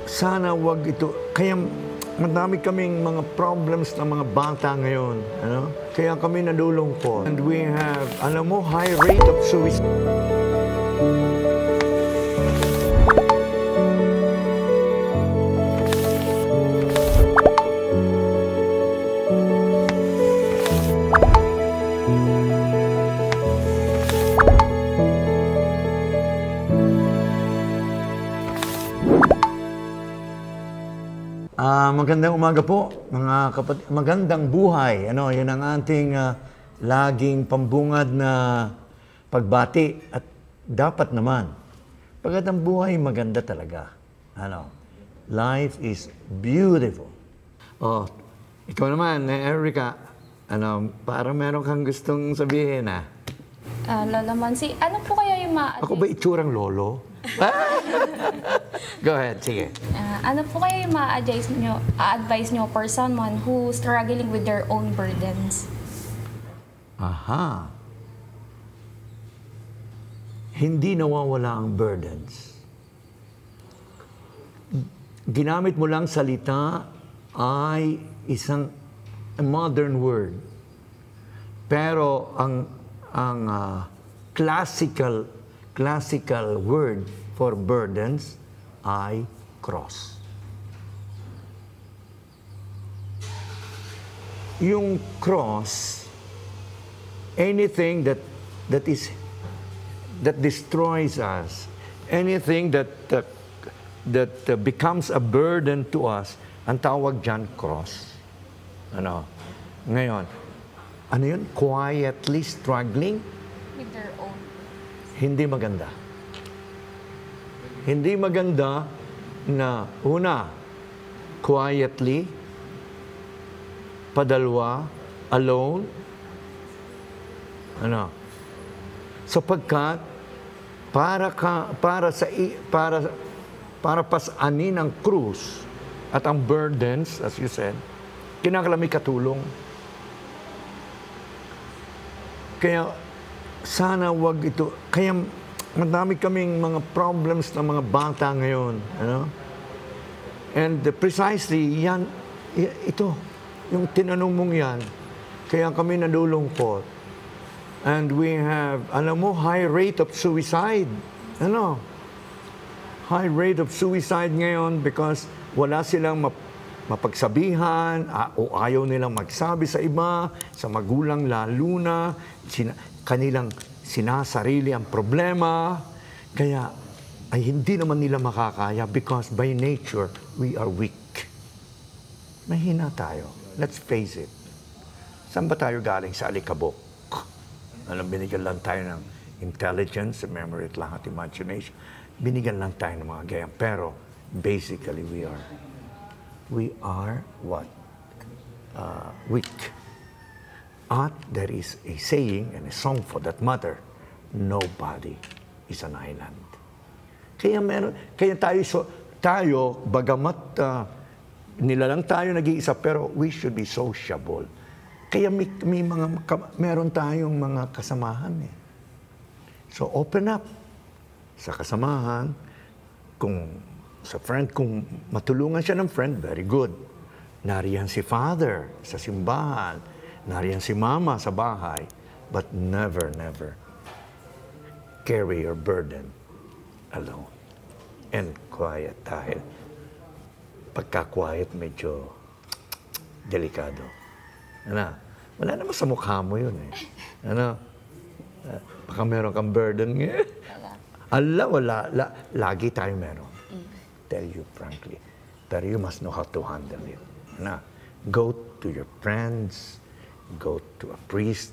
Sana wag ito. Kaya madami kaming mga problems ng mga bata ngayon. Ano? Kaya kami nadulungkot. And we have, alam mo, high rate of suicide. Magandang umaga po, mga kapatid. Magandang buhay. Ano, yun ang ating laging pambungad na pagbati. At dapat naman, pagkat ang buhay maganda talaga. Ano, life is beautiful. Oh, ikaw naman, Erica, ano, parang meron kang gustong sabihin, ah. Lola Monsi, ano po kaya yung Ako ba itsurang lolo? Go ahead, sige. Ano po kaya yung ma-advise nyo for someone who struggling with their own burdens? Aha. Hindi nawawala ang burdens. Ginamit mo lang salita ay isang modern word. Pero ang classical word for burdens ay cross. Yung cross, anything that destroys us, anything that becomes a burden to us, ang tawag dyan cross. Ano? Ngayon, ano yun? Quietly struggling? With their own. Hindi maganda. Hindi maganda na una, quietly, padalwa, alone. Ano? Sapagkat para pasanin ang krus at ang burdens, as you said, kinakailangan may katulong. Kaya sana wag ito. Kaya madami kaming mga problems ng mga bata ngayon. Ano? And precisely, yan, ito, yung tinanong mong yan, kaya kami nadulungkot. And we have, alam mo, high rate of suicide. Ano? High rate of suicide ngayon because wala silang mapagsabihan o ayaw nilang magsabi sa iba, sa magulang lalo na, kanilang sinasarili ang problema, kaya ay hindi naman nila makakaya because by nature, we are weak. Mahina tayo. Let's face it. Saan ba tayo galing? Sa alikabok. Alam, binigyan lang tayo ng intelligence, memory at lahat, imagination. Binigyan lang tayo ng mga gayang. Pero, basically, we are what? Weak. At there is a saying and a song for that matter, nobody is an island. Kaya tayo bagamat nilalang tayo nag-iisa, pero we should be sociable. Kaya meron tayong mga kasamahan eh. So open up sa kasamahan. Kung sa friend, kung matulungan siya ng friend, very good. Nariyan si father sa simbahan. Nariyan si mama sa bahay, but never carry your burden alone. And quiet dahil pagka-quiet medyo delikado. Ano? Wala naman sa mukha mo yun eh. Ano? Baka meron kang burden ngayon. Wala. Lagi tayo meron. Tell you frankly. Pero you must know how to handle it. Ano? Go to your friends, go to a priest.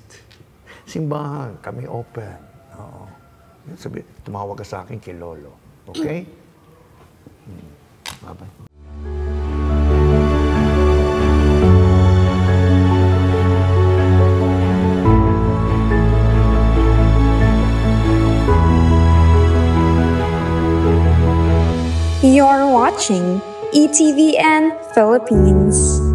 Simbahan, kami open. Oo. Sabi, tumawag ka sa akin kay Lolo. Okay? Bye-bye. You're watching ETVN Philippines.